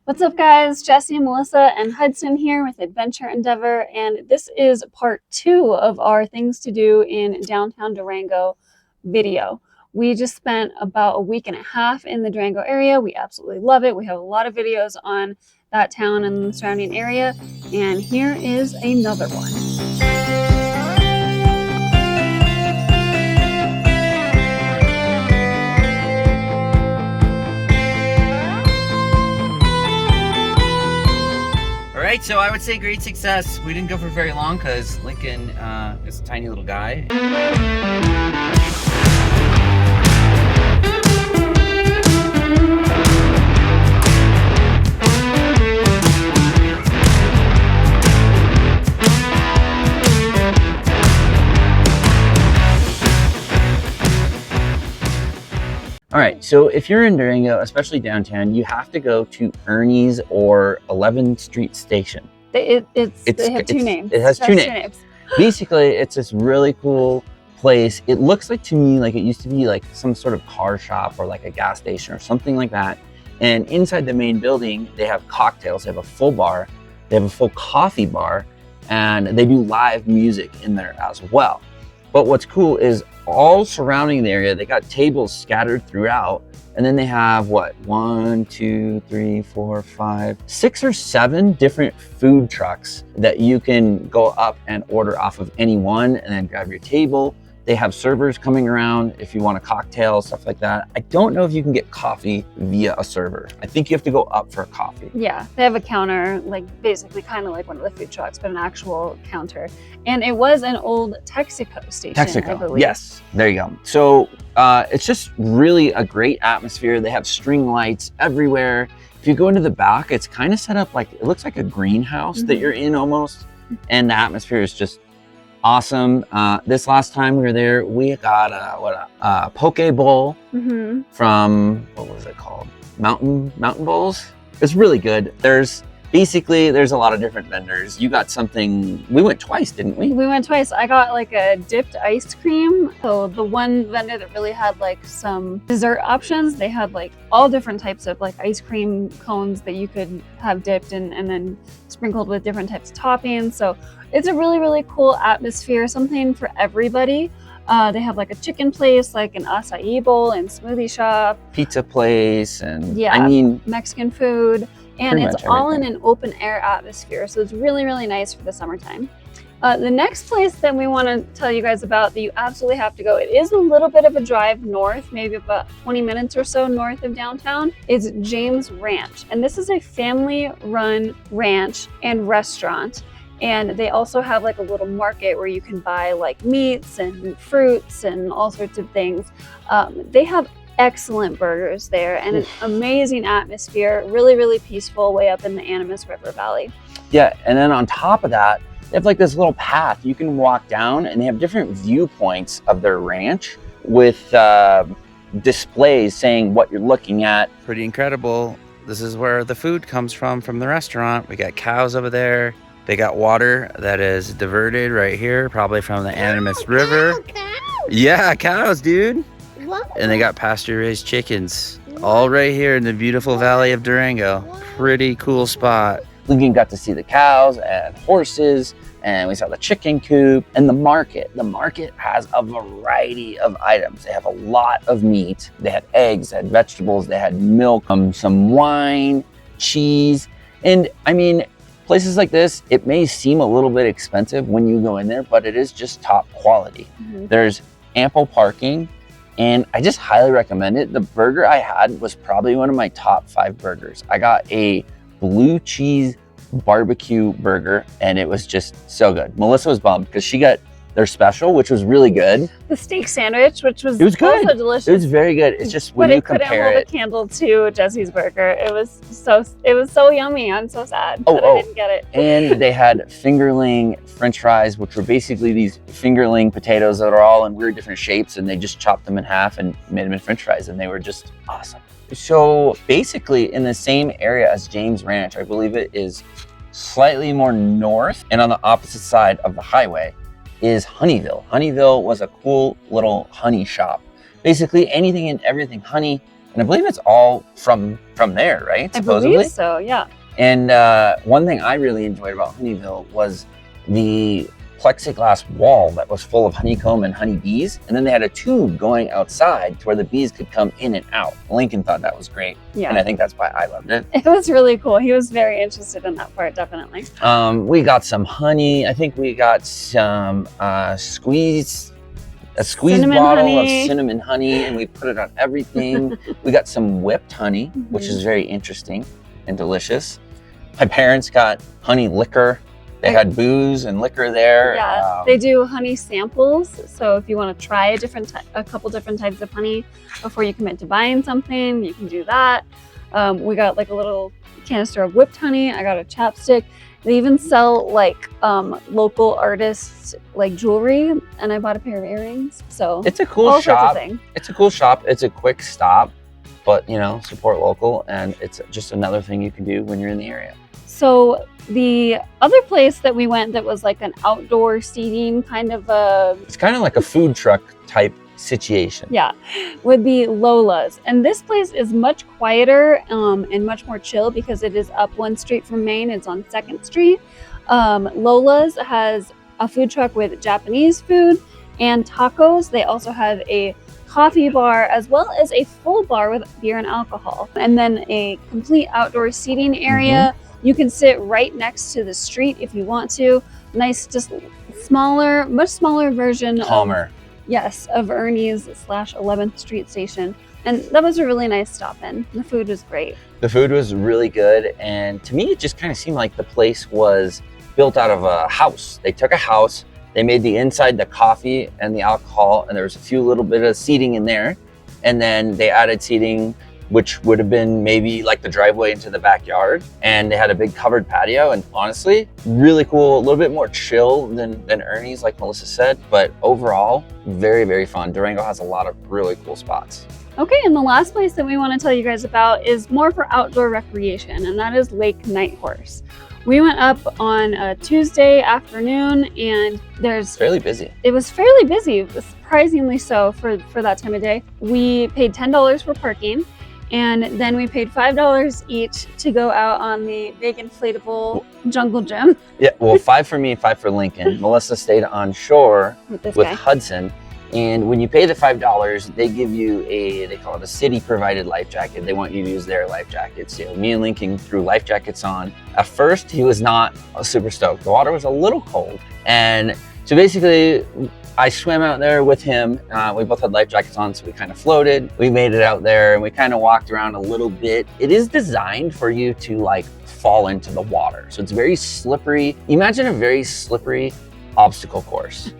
What's up, guys? Jesse, Melissa, and Hudson here with Adventure Endeavor, and this is part 2 of our Things to Do in Downtown Durango video. We just spent about a week and a half in the Durango area. We absolutely love it. We have a lot of videos on that town and the surrounding area, and here is another one. Right, so I would say great success. We didn't go for very long because Lincoln is a tiny little guy. All right, so if you're in Durango, especially downtown, you have to go to Ernie's or 11th Street Station. They have two names. It has two names. Basically, it's this really cool place. It looks like to me like it used to be like some sort of car shop or like a gas station or something like that. And inside the main building, they have cocktails. They have a full bar. They have a full coffee bar, and they do live music in there as well. But what's cool is all surrounding the area, they got tables scattered throughout. And then they have what, 1, 2, 3, 4, 5, 6 or 7 different food trucks that you can go up and order off of any one and then grab your table. They have servers coming around if you want a cocktail, stuff like that. I don't know if you can get coffee via a server. I think you have to go up for a coffee. Yeah, they have a counter, like basically kind of like one of the food trucks, but an actual counter. And it was an old Texaco station, I believe. Yes, there you go. So it's just really a great atmosphere. They have string lights everywhere. If you go into the back, it's kind of set up like, it looks like a greenhouse that you're in almost. And the atmosphere is just awesome. This last time we were there, we got a poke bowl from, what was it called? Mountain Bowls. It's really good. There's a lot of different vendors. You got something, we went twice, didn't we? We went twice. I got like a dipped ice cream. So the one vendor that really had like some dessert options, they had like all different types of like ice cream cones that you could have dipped and then sprinkled with different types of toppings. So it's a really, really cool atmosphere, something for everybody. They have like a chicken place, like an acai bowl and smoothie shop. Pizza place, and yeah, I mean, Mexican food. And it's all in an open air atmosphere. So it's really, really nice for the summertime. The next place that we want to tell you guys about that you absolutely have to go, it is a little bit of a drive north, maybe about 20 minutes or so north of downtown, is James Ranch. And this is a family run ranch and restaurant. And they also have like a little market where you can buy like meats and fruits and all sorts of things. They have excellent burgers there and an amazing atmosphere, really, really peaceful way up in the Animas River Valley. Yeah, and then on top of that, they have like this little path you can walk down, and they have different viewpoints of their ranch with displays saying what you're looking at. Pretty incredible. This is where the food comes from the restaurant. We got cows over there. They got water that is diverted right here, probably from the Animas River. Cows. Yeah, cows, dude. What? And they got pasture-raised chickens all right here in the beautiful valley of Durango. Pretty cool spot. Lincoln got to see the cows and horses, and we saw the chicken coop and the market. The market has a variety of items. They have a lot of meat. They had eggs, they had vegetables, they had milk, some wine, cheese. And I mean, places like this, it may seem a little bit expensive when you go in there, but it is just top quality. There's ample parking, and I just highly recommend it. The burger I had was probably one of my top 5 burgers. I got a blue cheese barbecue burger, and it was just so good. Melissa was bummed because she got their special, which was really good. The steak sandwich, which was, it was good. Also delicious. It was very good. It's just when you compare it. But it couldn't hold a candle to Jesse's burger. It was so yummy. I'm so sad that I didn't get it. And they had fingerling French fries, which were basically these fingerling potatoes that are all in weird different shapes, and they just chopped them in half and made them in French fries, and they were just awesome. So basically in the same area as James Ranch, I believe it is slightly more north, and on the opposite side of the highway is Honeyville. Honeyville was a cool little honey shop. Basically anything and everything honey, And I believe it's all from there, right? Supposedly. I believe so, yeah. And one thing I really enjoyed about Honeyville was the plexiglass wall that was full of honeycomb and honeybees. And then they had a tube going outside to where the bees could come in and out. Lincoln thought that was great. Yeah. And I think that's why I loved it. It was really cool. He was very interested in that part, definitely. We got some honey. I think we got some squeeze Cinnamon bottle honey. of cinnamon honey, and we put it on everything. We got some whipped honey, which is very interesting and delicious. My parents got honey liquor. They had booze and liquor there. Yeah, they do honey samples. So if you want to try a couple different types of honey before you commit to buying something, you can do that. We got like a little canister of whipped honey. I got a chapstick. They even sell like local artists like jewelry, and I bought a pair of earrings. So it's a cool shop. It's a cool shop. It's a quick stop, but you know, support local, and it's just another thing you can do when you're in the area. So the other place that we went that was like an outdoor seating kind of it's kind of like a food truck type situation. Yeah, would be Lolas. And this place is much quieter and much more chill because it is up one street from Main. It's on 2nd Street. Lolas has a food truck with Japanese food and tacos. They also have a coffee bar as well as a full bar with beer and alcohol. And then a complete outdoor seating area. You can sit right next to the street if you want to. Nice, just smaller, much smaller version. Calmer. Of Ernie's / 11th Street station. And that was a really nice stop in. The food was great. The food was really good. And to me, it just kind of seemed like the place was built out of a house. They took a house, they made the inside the coffee and the alcohol, and there was a few little bit of seating in there. And then they added seating, which would have been maybe like the driveway into the backyard. And they had a big covered patio, and honestly, really cool, a little bit more chill than Ernie's, like Melissa said, but overall, very, very fun. Durango has a lot of really cool spots. Okay, and the last place that we want to tell you guys about is more for outdoor recreation, and that is Lake NIghthorse. We went up on a Tuesday afternoon, and fairly busy. It was fairly busy, surprisingly so for that time of day. We paid $10 for parking. And then we paid $5 each to go out on the big inflatable jungle gym. Yeah, well, 5 for me, 5 for Lincoln. Melissa stayed on shore with Hudson. And when you pay the $5, they give you they call it a city provided life jacket. They want you to use their life jackets. You know, me and Lincoln threw life jackets on. At first, he was not super stoked. The water was a little cold. And so basically, I swam out there with him. We both had life jackets on, so we kind of floated. We made it out there and we kind of walked around a little bit. It is designed for you to like fall into the water. So it's very slippery. Imagine a very slippery obstacle course.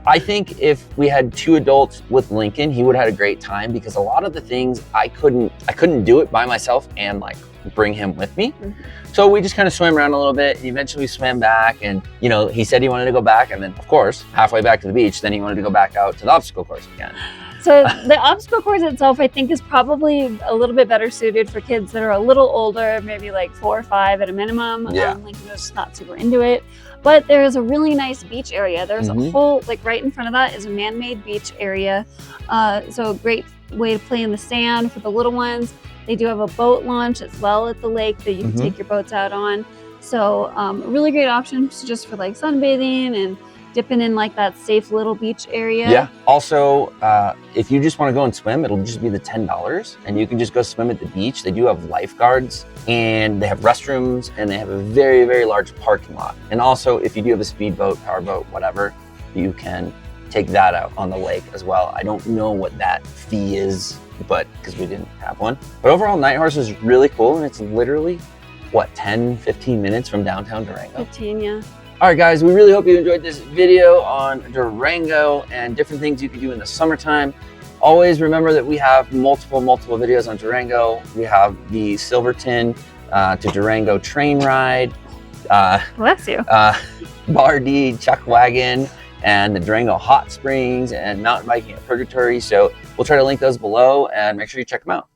I think if we had 2 adults with Lincoln, he would have had a great time because a lot of the things I couldn't do it by myself and like bring him with me. So we just kind of swam around a little bit. Eventually we swam back, and you know, he said he wanted to go back, and then of course, halfway back to the beach, then he wanted to go back out to the obstacle course again. So the obstacle course itself, I think, is probably a little bit better suited for kids that are a little older, maybe like 4 or 5 at a minimum. Yeah. Lincoln was just not super into it. But there is a really nice beach area. There's a whole, like right in front of that is a man-made beach area. So a great way to play in the sand for the little ones. They do have a boat launch as well at the lake that you can take your boats out on. So a really great option just for like sunbathing and dipping in like that safe little beach area. Yeah. Also, if you just want to go and swim, it'll just be the $10 and you can just go swim at the beach. They do have lifeguards and they have restrooms and they have a very, very large parking lot. And also, if you do have a speedboat, powerboat, whatever, you can take that out on the lake as well. I don't know what that fee is, but because we didn't have one. But overall, NIghthorse is really cool, and it's literally, what, 10, 15 minutes from downtown Durango? 15, yeah. All right, guys, we really hope you enjoyed this video on Durango and different things you can do in the summertime. Always remember that we have multiple videos on Durango. We have the Silverton to Durango train ride. Bless you. Bar D chuck wagon, and the Durango hot springs and mountain biking at Purgatory. So we'll try to link those below and make sure you check them out.